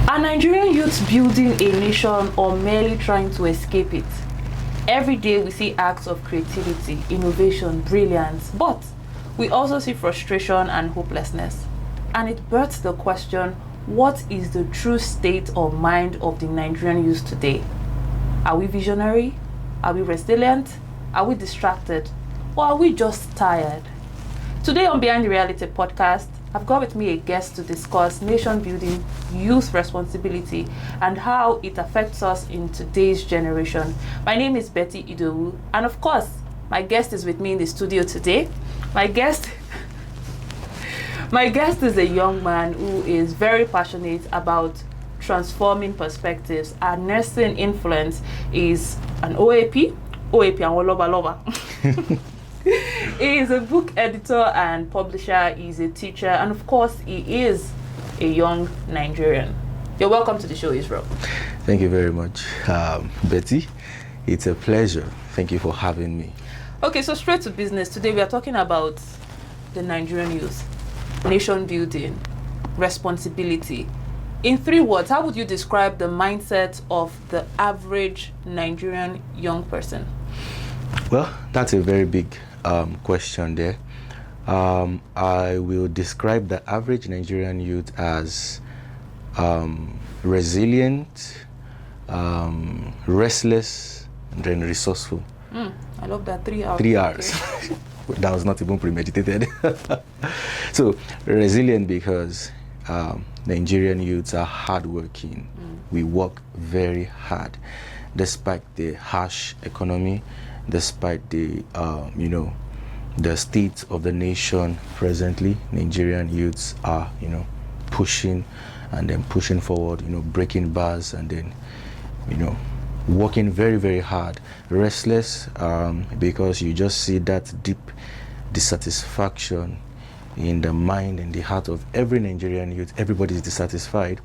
Are Nigerian youths building a nation or merely trying to escape it? Every day we see acts of creativity, innovation, brilliance, but we also see frustration and hopelessness. And it births the question, what is the true state of mind of the Nigerian youth today? Are we visionary? Are we resilient? Are we distracted? Or are we just tired? Today on Behind the Reality podcast, I've got with me a guest to discuss nation building, youth responsibility, and how it affects us in today's generation. My name is Betty Idowu, and of course, my guest is with me in the studio today. My guest is a young man who is very passionate about transforming perspectives. Our nursing influence is an OAP and Loba. He is a book editor and publisher, he's a teacher, and of course, he is a young Nigerian. You're welcome to the show, Israel. Thank you very much, Betty. It's a pleasure. Thank you for having me. Okay, so straight to business. Today we are talking about the Nigerian youth, nation building, responsibility. In 3 words, how would you describe the mindset of the average Nigerian young person? Well, that's a very big question there. I will describe the average Nigerian youth as resilient, restless, and then resourceful. I love that. 3 hours. 3 hours. Okay. That was not even premeditated. So, resilient because Nigerian youths are hardworking. We work very hard, despite the harsh economy, despite the the state of the nation presently. Nigerian youths are pushing and then pushing forward, breaking bars and then working very, very hard. Restless because you just see that deep dissatisfaction in the mind and the heart of every Nigerian youth. Everybody is dissatisfied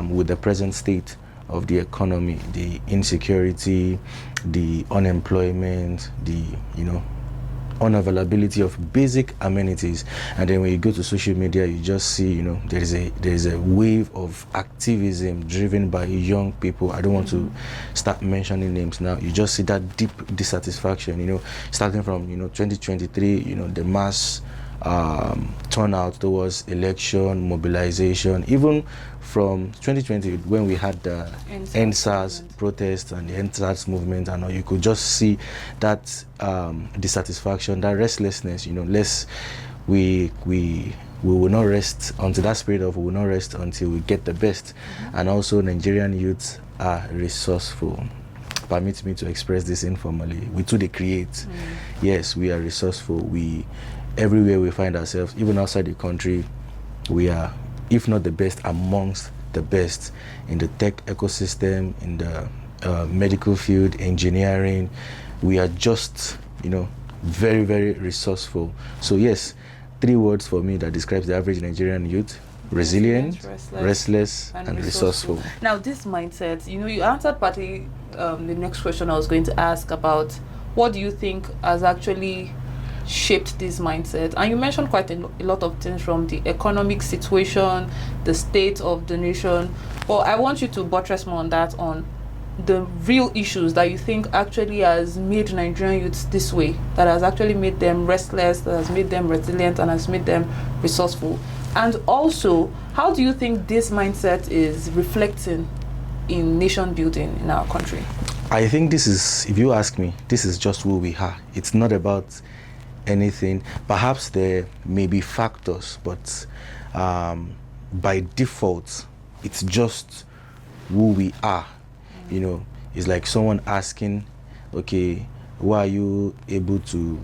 with the present state of the economy, the insecurity, the unemployment, the unavailability of basic amenities. And then when you go to social media, you just see there is a wave of activism driven by young people. I don't want to start mentioning names now. You just see that deep dissatisfaction, starting from 2023, the mass turnout towards election, mobilization, even from 2020 when we had the NSAS protest and the NSAS movement, and you could just see that dissatisfaction, that restlessness. We will not rest until that spirit of we will not rest until we get the best. And also Nigerian youths are resourceful. Permit me to express this informally. We too they create. Yes, we are resourceful. Everywhere we find ourselves, even outside the country, we are, if not the best, amongst the best in the tech ecosystem, in the medical field, engineering. We are just, very, very resourceusul. So yes, 3 words for me that describes the average Nigerian youth: resilient, restless, and resourceful. Now, this mindset, you answered partly the next question I was going to ask about what do you think has actually shaped this mindset. And you mentioned quite a lot of things, from the economic situation, the state of the nation. But I want you to buttress more on that, on the real issues that you think actually has made Nigerian youths this way, that has actually made them restless, that has made them resilient, and has made them resourceful. And also, how do you think this mindset is reflecting in nation building in our country? I think this is, if you ask me, this is just who we are. It's not about anything. Perhaps there may be factors, but by default, it's just who we are. It's like someone asking, okay, why are you able to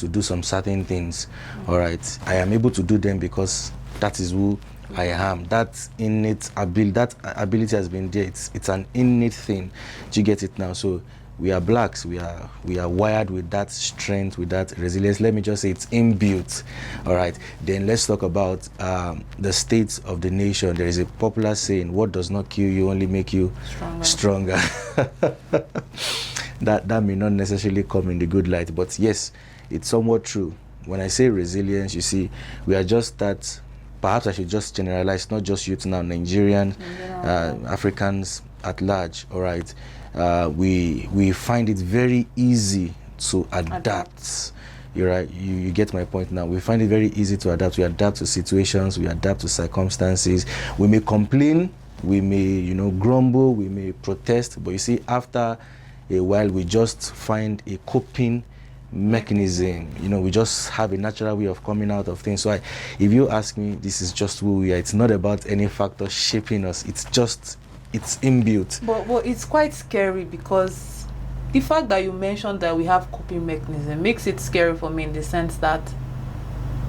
do some certain things? All right, I am able to do them because that is who I am. That innate ability, that ability has been there. It's an innate thing. Do you get it now? So we are blacks. We are wired with that strength, with that resilience. Let me just say it's inbuilt. All right. Then let's talk about the state of the nation. There is a popular saying: "What does not kill you only make you stronger." That may not necessarily come in the good light, but yes, it's somewhat true. when I say resilience, you see, we are just that. Perhaps I should just generalize, not just youth now, Nigerian, Africans at large. All right, we find it very easy to adapt. You're right. You get my point now. We find it very easy to adapt. We adapt to situations. We adapt to circumstances. We may complain. We may, grumble. We may protest. But you see, after a while, we just find a coping mechanism. We just have a natural way of coming out of things. So if you ask me, this is just who we are. It's not about any factor shaping us. It's inbuilt. But it's quite scary, because the fact that you mentioned that we have coping mechanism makes it scary for me, in the sense that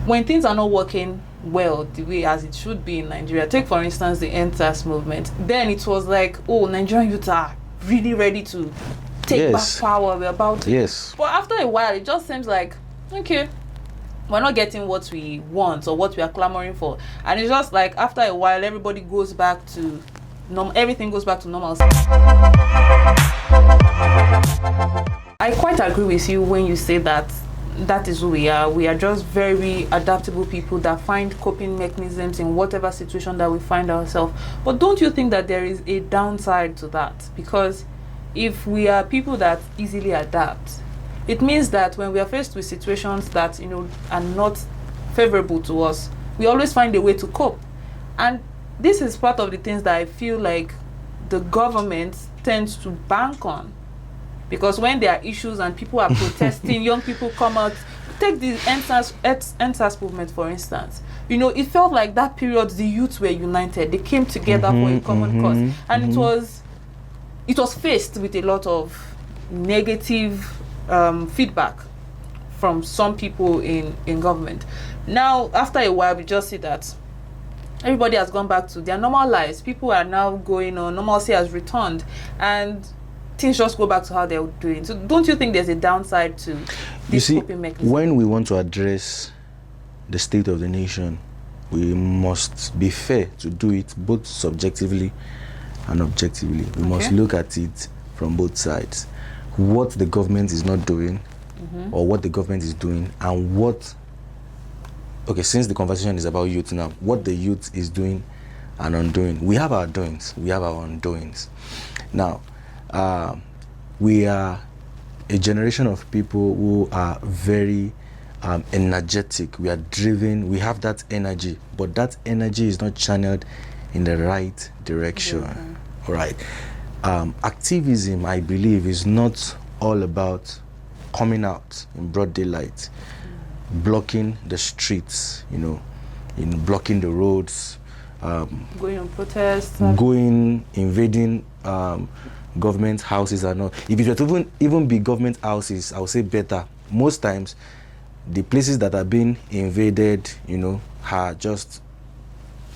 when things are not working well the way as it should be in Nigeria, take for instance the NSAS movement, then it was like, oh, Nigerian youth are really ready to take back power, we're about to. Yes. But after a while, it just seems like, okay, we're not getting what we want or what we are clamoring for. And it's just like, after a while, everybody goes back to everything goes back to normal. I quite agree with you when you say that is who we are. We are just very adaptable people that find coping mechanisms in whatever situation that we find ourselves. But don't you think that there is a downside to that? Because if we are people that easily adapt, it means that when we are faced with situations that are not favorable to us, we always find a way to cope. And this is part of the things that I feel like the government tends to bank on, because when there are issues and people are protesting, young people come out. Take the NSAS movement, for instance. It felt like that period the youth were united. They came together for a common cause, and it was faced with a lot of negative feedback from some people in government. Now, after a while, we just see that everybody has gone back to their normal lives. People are now going on, normalcy has returned, and things just go back to how they were doing. So don't you think there's a downside to this coping mechanism? When we want to address the state of the nation, we must be fair to do it both subjectively and objectively. We must look at it from both sides. What the government is not doing, or what the government is doing, and since the conversation is about youth now, what the youth is doing and undoing. We have our doings, we have our undoings. Now, we are a generation of people who are very energetic. We are driven, we have that energy, but that energy is not channeled in the right direction. All right. Activism, I believe, is not all about coming out in broad daylight, blocking the streets, blocking the roads, going on protests, invading government houses and all. If it were to even be government houses, I would say better. Most times, the places that are being invaded, are just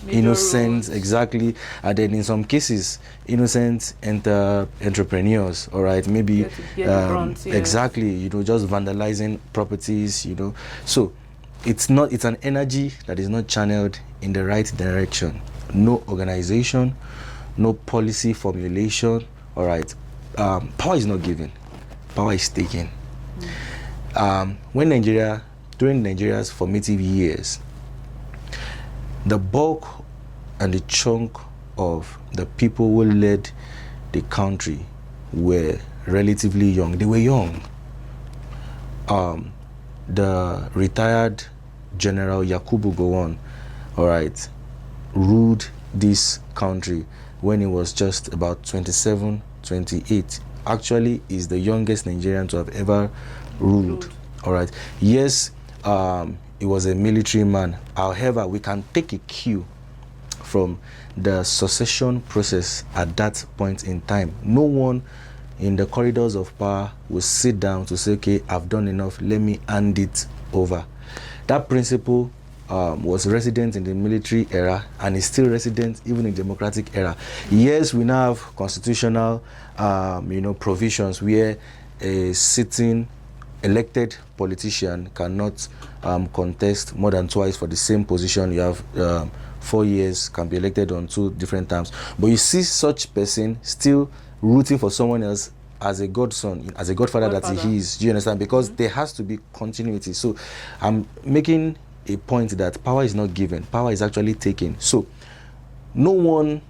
innocent, exactly, and then in some cases, innocent entrepreneurs, all right, maybe exactly, just vandalizing properties, So it's an energy that is not channeled in the right direction. No organization, no policy formulation. All right, power is not given, power is taken. During Nigeria's formative years, the bulk and the chunk of the people who led the country were relatively young. They were young. The retired General Yakubu Gowon, all right, ruled this country when he was just about 27, 28. Actually, is the youngest Nigerian to have ever ruled. All right. Yes, he was a military man. However, we can take a cue from the succession process at that point in time. No one in the corridors of power will sit down to say, okay, I've done enough, let me hand it over. That principle was resident in the military era and is still resident even in the democratic era. Yes, we now have constitutional provisions where a sitting elected politician cannot contest more than twice for the same position. You have 4 years, can be elected on 2 different terms. But you see such person still rooting for someone else as a godson, as a godfather that he is. Do you understand? Because there has to be continuity. So I'm making a point that power is not given, power is actually taken. So no one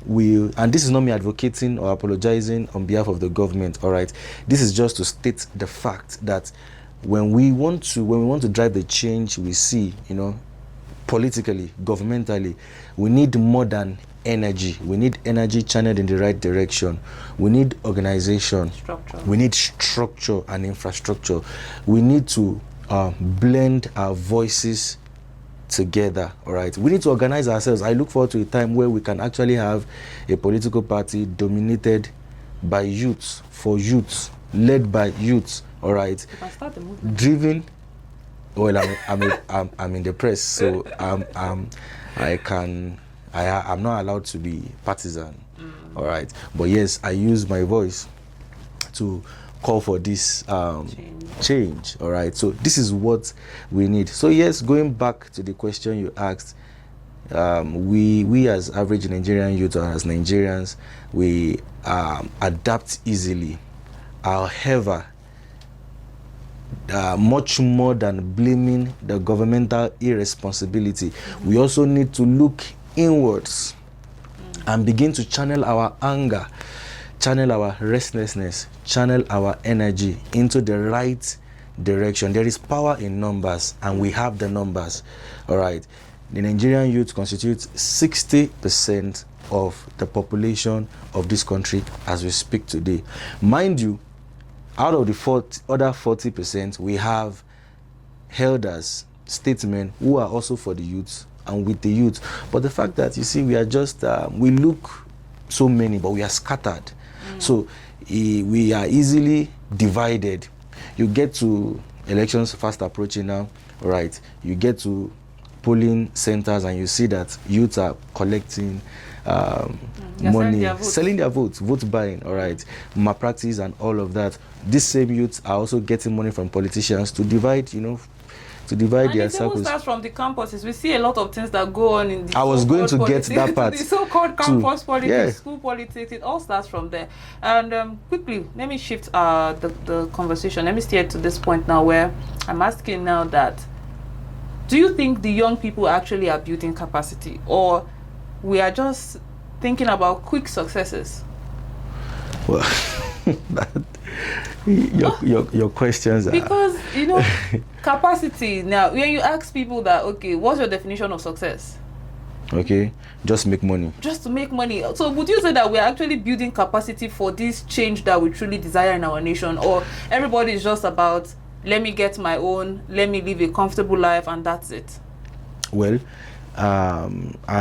will, and this is not me advocating or apologizing on behalf of the government, all right? This is just to state the fact that when we want to drive the change we see, politically, governmentally, we need more than energy. We need energy channeled in the right direction. We need organization. We need structure and infrastructure. We need to blend our voices together, all right? We need to organize ourselves. I look forward to a time where we can actually have a political party dominated by youths, for youths, led by youths, all right? You can start the movement. Driven. Well, I'm in the press, so I'm not allowed to be partisan, all right? But yes, I use my voice to call for this change, all right? So this is what we need. So yes, going back to the question you asked, we as average Nigerian youth, or as Nigerians, we adapt easily. However, much more than blaming the governmental irresponsibility, we also need to look inwards and begin to channel our anger, channel our restlessness, channel our energy into the right direction. There is power in numbers, and we have the numbers, all right? The Nigerian youth constitutes 60% of the population of this country as we speak today. Mind you, out of the other 40%, we have elders, statesmen who are also for the youth and with the youth. But the fact that, you see, we are just, we look so many, but we are scattered. So we are easily divided. You get to elections fast approaching now, right? You get to polling centers and you see that youths are collecting money, selling their votes, vote buying, all right, malpractice and all of that. These same youths are also getting money from politicians to divide, to divide their circles. It starts from the campuses. We see a lot of things that go on in the I was going to get that part. The so-called campus politics, school politics, it all starts from there. And quickly, let me shift the conversation. Let me steer to this point now where I'm asking now that, do you think the young people actually are building capacity, or we are just thinking about quick successes? Well, your questions are... Because, capacity, now, when you ask people that, okay, what's your definition of success? Okay, just make money. Just to make money. So would you say that we're actually building capacity for this change that we truly desire in our nation, or everybody is just about, let me get my own, let me live a comfortable life, and that's it? Well, I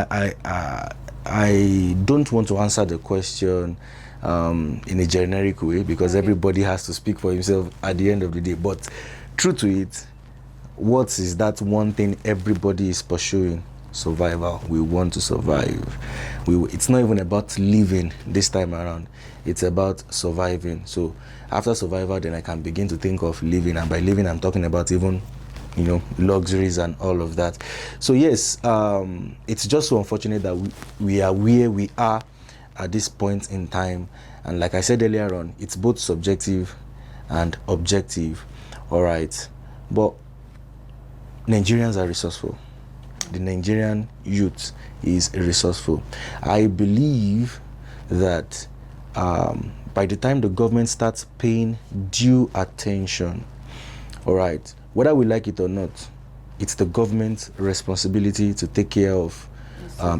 don't want to answer the question in a generic way, because everybody has to speak for himself at the end of the day. But true to it, what is that one thing everybody is pursuing? Survival. We want to survive. It's not even about living this time around. It's about surviving. So after survival, then I can begin to think of living. And by living, I'm talking about even, luxuries and all of that. So yes, it's just so unfortunate that we are where we are at this point in time. And like I said earlier on, it's both subjective and objective, all right? But Nigerians are resourceful. The Nigerian youth is resourceful. I believe that by the time the government starts paying due attention, all right, whether we like it or not, it's the government's responsibility to take care of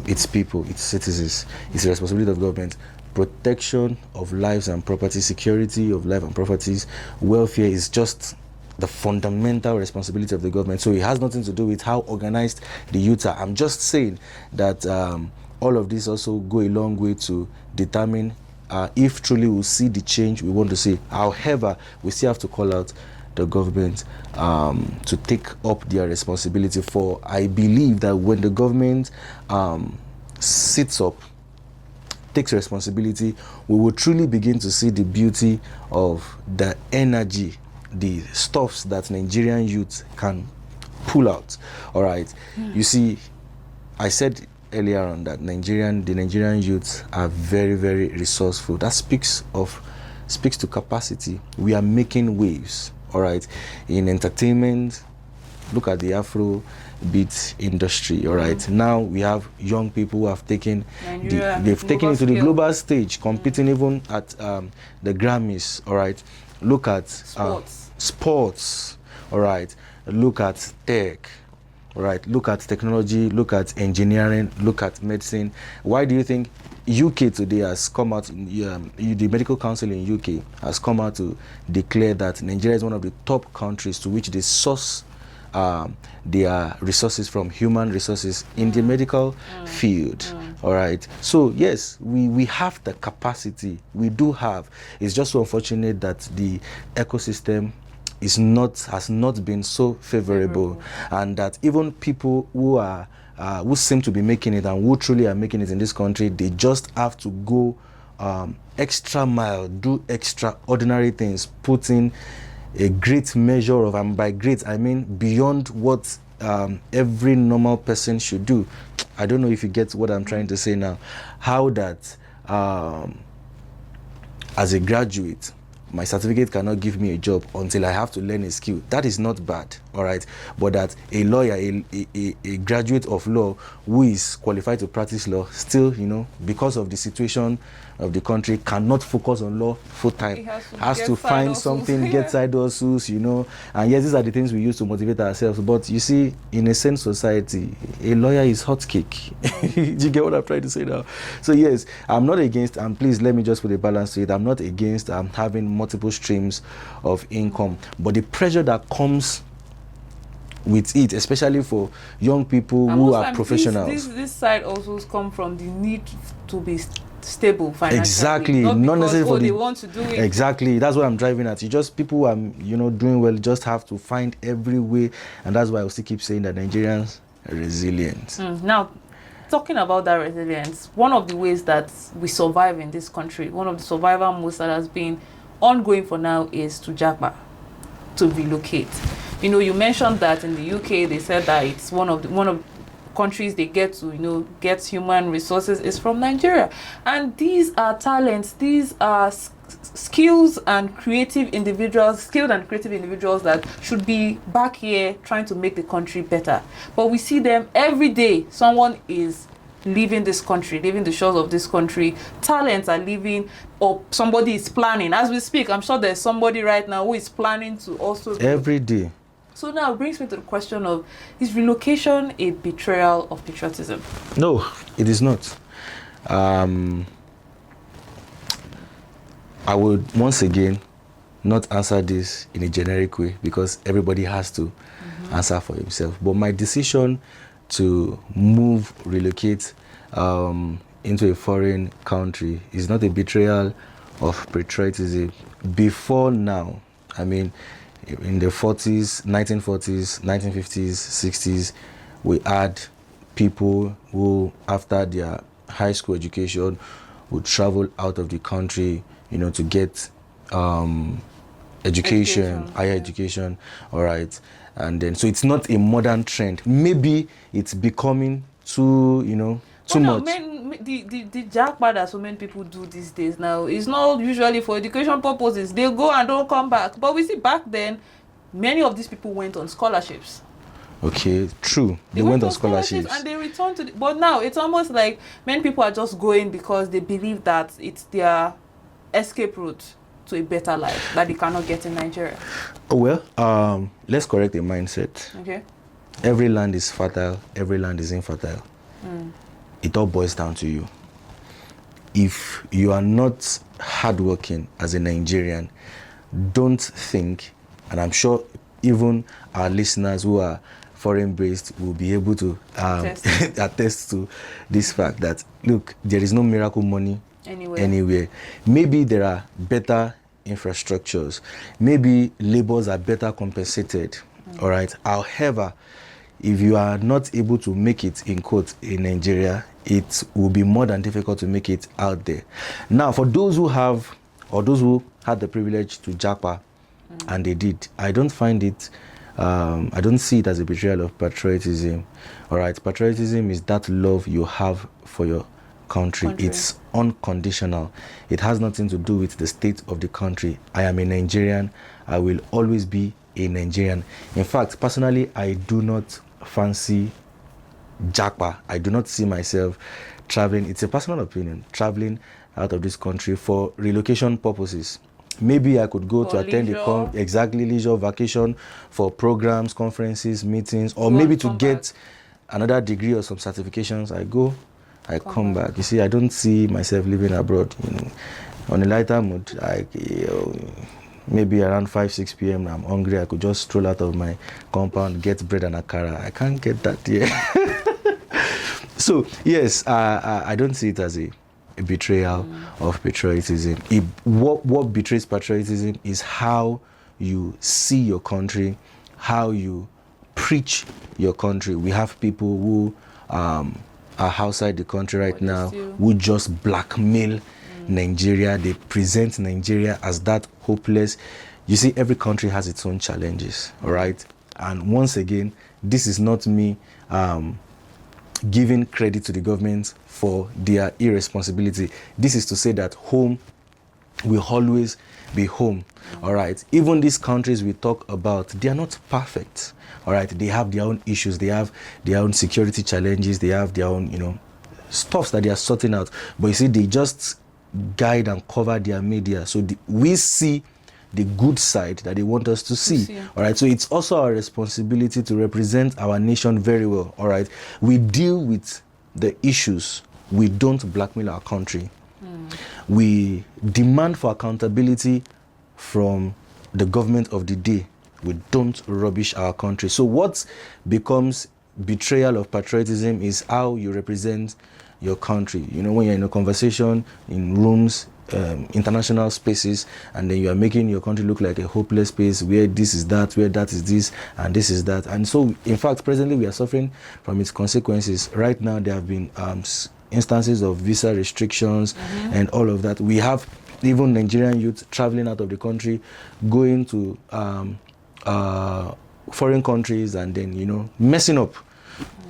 its people, its citizens. It's the responsibility of government. Protection of lives and property, security of life and properties, welfare is just the fundamental responsibility of the government. So it has nothing to do with how organized the youth are. I'm just saying that all of this also go a long way to determine if truly we'll see the change we want to see. However, we still have to call out the government to take up their responsibility. For I believe that when the government sits up, takes responsibility, we will truly begin to see the beauty of the energy, the stuffs that Nigerian youth can pull out. All right. You see, I said earlier on that the Nigerian youths are very, very resourceful. That speaks of speaks to capacity. We are making waves, all right, in entertainment. Look at the Afro beat industry, all right. Now we have young people who have taken they've taken it to the global stage, competing even at the Grammys, all right. Look at sports, all right. Look at tech, all right. Look at technology, look at engineering, look at medicine. Why do you think UK today has come out, the medical council in UK has come out to declare that Nigeria is one of the top countries to which they source their resources from, human resources in the medical field, all right. So yes, we have the capacity, we do have. It's just so unfortunate that the ecosystem has not been so favorable, and that even people who seem to be making it and who truly are making it in this country, they just have to go extra mile, do extraordinary things, put in a great measure of, and by great I mean beyond what every normal person should do. I don't know if you get what I'm trying to say now. How that as a graduate, my certificate cannot give me a job until I have to learn a skill. That is not bad, all right. But that a lawyer, a graduate of law who is qualified to practice law, still, because of the situation of the country, cannot focus on law full time. Has to find something, get side hustles, And yes, these are the things we use to motivate ourselves. But you see, in a sane society, a lawyer is hot cake. Do you get what I'm trying to say now? So yes, I'm not against, and please let me just put a balance to it. I'm not against having multiple streams of income, but the pressure that comes with it, especially for young people who are professionals. This side also comes from the need to be stable financially. Exactly, not necessarily they want to do it. Exactly, that's what I'm driving at. You just, people who are doing well just have to find every way, and that's why I still keep saying that Nigerians are resilient. Now, talking about that resilience, one of the ways that we survive in this country, one of the survival modes that has been ongoing for now, is to japa, to relocate. You mentioned that in the UK they said that it's one of countries they get to get human resources is from Nigeria, and these are talents, these are skilled and creative individuals that should be back here trying to make the country better. But we see them every day. Someone is leaving this country, leaving the shores of this country. Talents are leaving, or somebody is planning. As we speak, I'm sure there's somebody right now who is planning to also every day. So now it brings me to the question of, is relocation a betrayal of patriotism? No, it is not. I would once again not answer this in a generic way, because everybody has to answer for himself. But my decision to relocate into a foreign country is not a betrayal of patriotism. Before now, I mean, in the 40s, 1940s, 1950s, 60s, we had people who, after their high school education, would travel out of the country, to get education, higher education, all right. And then, so it's not a modern trend. Maybe it's becoming too, too much. The jackpot that so many people do these days now is not usually for education purposes. They go and don't come back. But we see back then, many of these people went on scholarships. Okay, true. They went on scholarships and they returned to but now it's almost like many people are just going because they believe that it's their escape route to a better life that they cannot get in Nigeria. Well, let's correct the mindset. Okay. Every land is fertile, every land is infertile. It all boils down to you. If you are not hardworking as a Nigerian, don't think, and I'm sure even our listeners who are foreign-based will be able to attest to this fact that, look, there is no miracle money anywhere. Maybe there are better infrastructures. Maybe laborers are better compensated. All right. However, if you are not able to make it, in quotes, in Nigeria, it will be more than difficult to make it out there. Now, for those who have, or those who had the privilege to japa, and they did, I don't find it, I don't see it as a betrayal of patriotism. All right. Patriotism is that love you have for your country. It's unconditional. It has nothing to do with the state of the country. I am a Nigerian. I will always be a Nigerian. In fact, personally, I do not fancy Japa. I do not see myself traveling. It's a personal opinion. Traveling out of this country for relocation purposes. Maybe I could go to attend exactly leisure vacation for programs, conferences, meetings, or maybe to get another degree or some certifications. I go, I come back. You see, I don't see myself living abroad. On a lighter mood, maybe around 5-6 p.m. I'm hungry. I could just stroll out of my compound, get bread and akara. I can't get that here. So yes, I don't see it as a betrayal of patriotism. What betrays patriotism is how you see your country, how you preach your country. We have people who are outside the country right now who just blackmail Nigeria. They present Nigeria as that hopeless. You see, every country has its own challenges, all right? And once again, this is not me giving credit to the government for their irresponsibility. This is to say that home will always be home, all right? Even these countries we talk about, they are not perfect, all right? They have their own issues. They have their own security challenges. They have their own, stuffs that they are sorting out. But you see, they just guide and cover their media. So we see the good side that they want us to see. All right, so it's also our responsibility to represent our nation very well. All right, we deal with the issues. We don't blackmail our country. We demand for accountability from the government of the day. We don't rubbish our country. So what becomes betrayal of patriotism is how you represent your country. When you're in a conversation, in rooms, international spaces, and then you are making your country look like a hopeless place where this is that, where that is this, and this is that. And so, in fact, presently we are suffering from its consequences. Right now, there have been instances of visa restrictions and all of that. We have even Nigerian youth traveling out of the country, going to foreign countries, and then, messing up.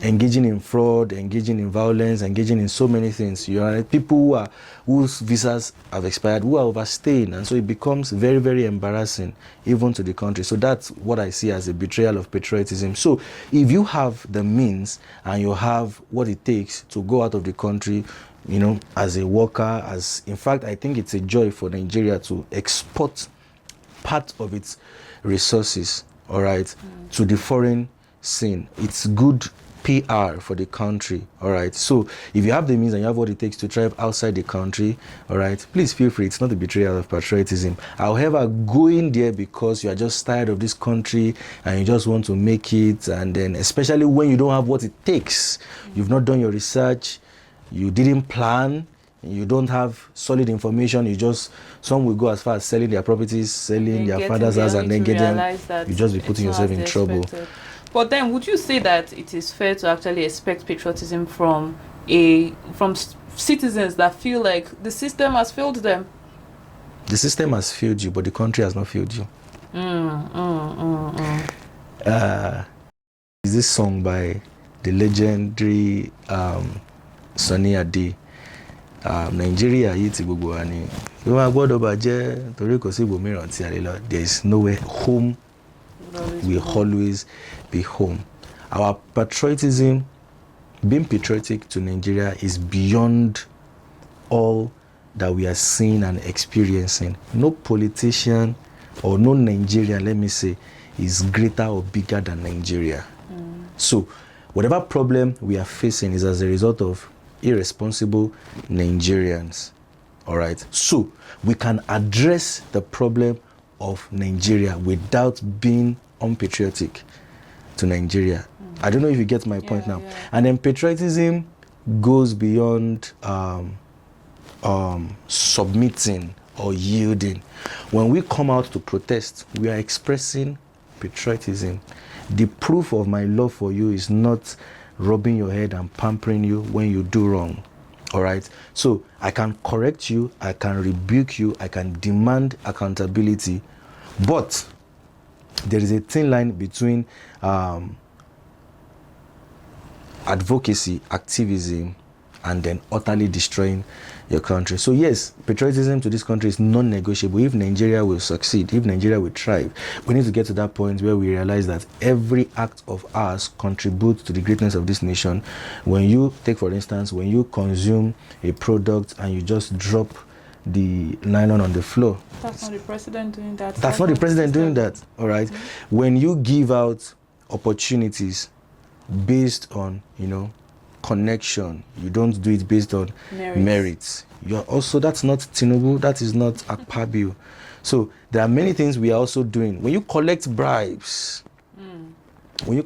Engaging in fraud, engaging in violence, engaging in so many things. People whose visas have expired, who are overstaying, and so it becomes very, very embarrassing even to the country. So that's what I see as a betrayal of patriotism. So if you have the means and you have what it takes to go out of the country, as a worker, in fact, I think it's a joy for Nigeria to export part of its resources, all right, to the foreign scene. It's good PR for the country, all right? So if you have the means and you have what it takes to thrive outside the country, all right, please feel free. It's not a betrayal of patriotism. However, going there because you are just tired of this country and you just want to make it, and then especially when you don't have what it takes, you've not done your research, you didn't plan, you don't have solid information, some will go as far as selling their properties, selling their father's house, and then get them, you just be putting yourself in trouble. But then, would you say that it is fair to actually expect patriotism from citizens that feel like the system has failed them? The system has failed you, but the country has not failed you. Is this song by the legendary Sunny Ade? Nigeria yìí ti gbogbo wa ni. Bí wọ́n gbọ́dọ̀ bàjẹ́ torí kò sí ibòmíràn tí a lè lọ. There is nowhere. Home will always be home. Our patriotism, being patriotic to Nigeria, is beyond all that we are seeing and experiencing. No politician or no Nigerian, let me say, is greater or bigger than Nigeria. So whatever problem we are facing is as a result of irresponsible Nigerians. All right. So we can address the problem of Nigeria without being unpatriotic to Nigeria. I don't know if you get my point now. Yeah. And then patriotism goes beyond submitting or yielding. When we come out to protest, we are expressing patriotism. The proof of my love for you is not rubbing your head and pampering you when you do wrong. All right. So I can correct you, I can rebuke you, I can demand accountability, but there is a thin line between advocacy, activism, and then utterly destroying your country. So yes, patriotism to this country is non-negotiable. If Nigeria will succeed, if Nigeria will thrive, we need to get to that point where we realize that every act of ours contributes to the greatness of this nation. When you take, for instance, when you consume a product and you just drop the nylon on the floor, that's not the president doing that. That's not the president doing that. All right. When you give out opportunities based on, connection, you don't do it based on merits. You're also, that's not Tinubu, that is not Akpabio. So there are many things we are also doing. When you collect bribes, when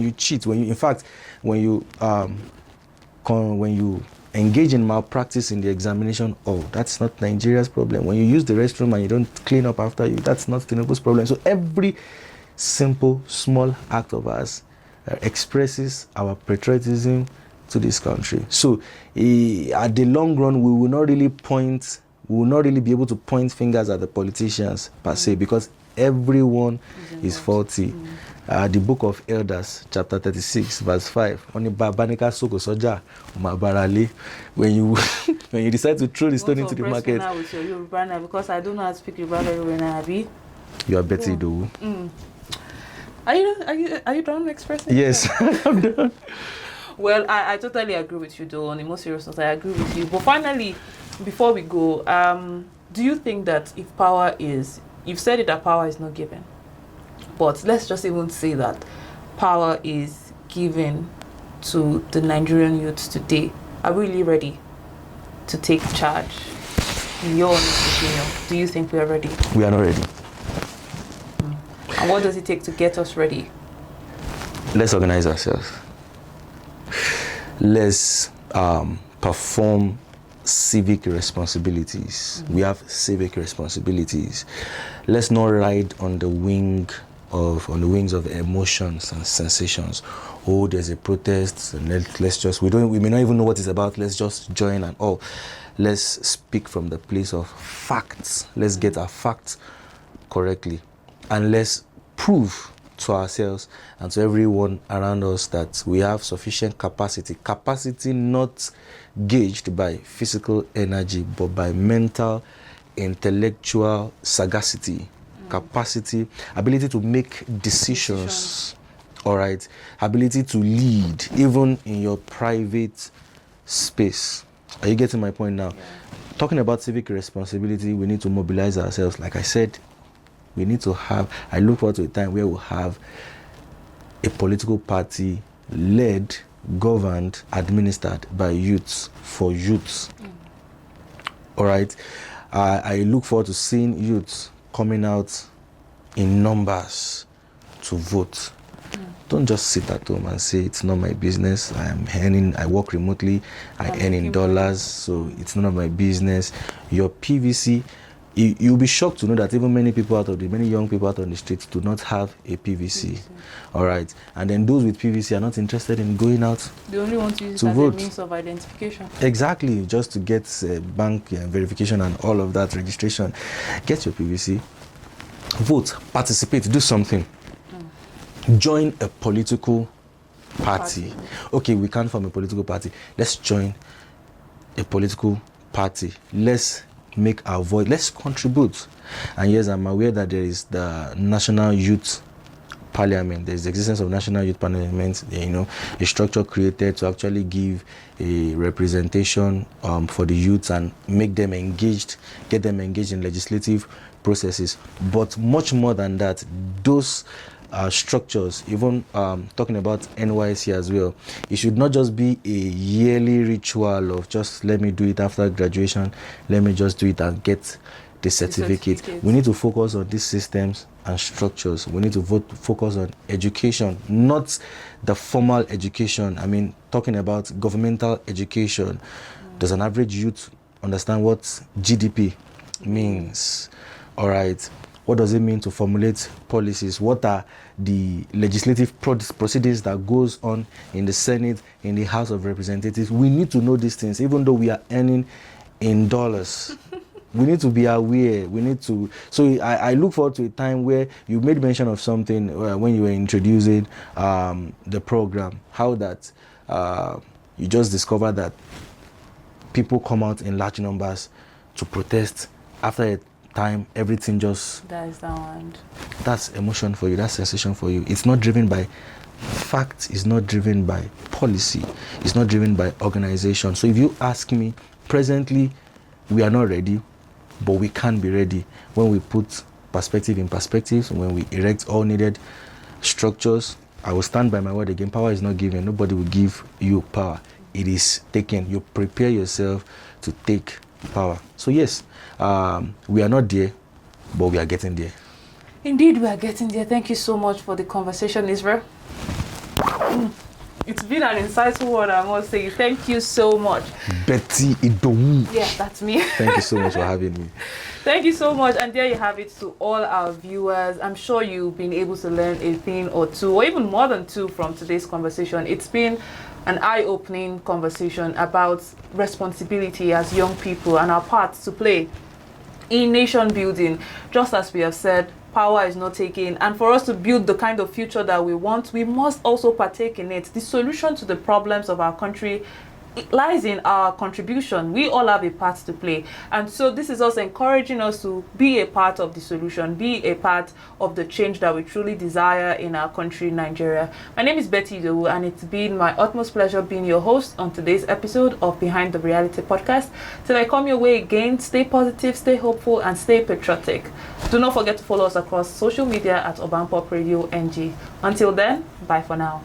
you cheat, when you engage in malpractice in the examination, that's not Nigeria's problem. When you use the restroom and you don't clean up after you, that's not Tinubu's problem. So every simple, small act of ours expresses our patriotism to this country. So at the long run, we will not really be able to point fingers at the politicians per se, because everyone is faulty. The book of Elders, chapter 36, verse 5. When you decide to throw the stone into the market, with your Yoruba, because I don't know how to speak Yoruba very well now, Abi. You are better, do. Are you done expressing? Yes, I'm done. Well, I totally agree with you, though. On the most serious note, I agree with you. But finally, before we go, do you think that you've said it, that power is not given, but let's just even say that power is given to the Nigerian youths today, are we really ready to take charge? In your honest opinion, do you think we are ready? We are not ready. And what does it take to get us ready? Let's organize ourselves. Let's perform civic responsibilities. We have civic responsibilities. Let's not ride on the wings of emotions and sensations. Oh, there's a protest, and we may not even know what it's about. Let's just join and all. Let's speak from the place of facts. Let's get our facts correctly, and let's prove to ourselves and to everyone around us that we have sufficient capacity not gauged by physical energy but by mental, intellectual sagacity, capacity, ability to make decisions. All right, ability to lead even in your private space. Are you getting my point now? Talking about civic responsibility, we need to mobilize ourselves. Like I said, I look forward to a time where we'll have a political party led, governed, administered by youths, for youths. All right. I look forward to seeing youths coming out in numbers to vote. Don't just sit at home and say it's not my business. I work remotely, I earn in dollars, so it's none of my business. Your PVC, you'll be shocked to know that even many young people out on the streets do not have a PVC. All right. And then those with PVC are not interested in going out. They only want to use it as a means of identification. Exactly, just to get bank verification and all of that registration. Get your PVC, vote, participate, do something. Join a political party. Okay, we can't form a political party. Let's join a political party. Let's make our voice, let's contribute. And yes, I'm aware that there is the National Youth Parliament. There's the existence of National Youth Parliament, a structure created to actually give a representation for the youths and make them engaged, get them engaged in legislative processes. But much more than that, those structures, even talking about NYC as well, it should not just be a yearly ritual of just let me do it after graduation, let me just do it and get the certificate. We need to focus on these systems and structures. We need to focus on education, not the formal education. I mean, talking about governmental education. Does an average youth understand what GDP means? All right. What does it mean to formulate policies? What are the legislative proceedings that goes on in the Senate, in the House of Representatives? We need to know these things, even though we are earning in dollars. We need to be aware. So I look forward to a time where you made mention of something when you were introducing the program, how that you just discover that people come out in large numbers to protest. After a time, everything just dies down. And that's emotion for you, that's sensation for you. It's not driven by fact, it's not driven by policy, it's not driven by organization. So if you ask me, presently we are not ready, but we can be ready when we put perspective in perspectives, when we erect all needed structures. I will stand by my word again. Power is not given. Nobody will give you power. It is taken. You prepare yourself to take power. So yes, we are not there, but we are getting there. indeed, we are getting there. Thank you so much for the conversation, Israel. It's been an insightful one, I must say. Thank you so much. Betty Idowu. Yeah, that's me. Thank you so much for having me. Thank you so much. And there you have it to all our viewers. I'm sure you've been able to learn a thing or two, or even more than two from today's conversation. It's been an eye-opening conversation about responsibility as young people and our part to play in nation building. Just as we have said, power is not taken, and for us to build the kind of future that we want, we must also partake in it. The solution to the problems of our country, it lies in our contribution. We all have a part to play, and so this is also encouraging us to be a part of the solution, be a part of the change that we truly desire in our country, Nigeria. My name is Betty Idowu, and it's been my utmost pleasure being your host on today's episode of Behind the Reality Podcast. Till I come your way again, stay positive, stay hopeful, and stay patriotic. Do not forget to follow us across social media at UrbanPop Radio NG. Until then, bye for now.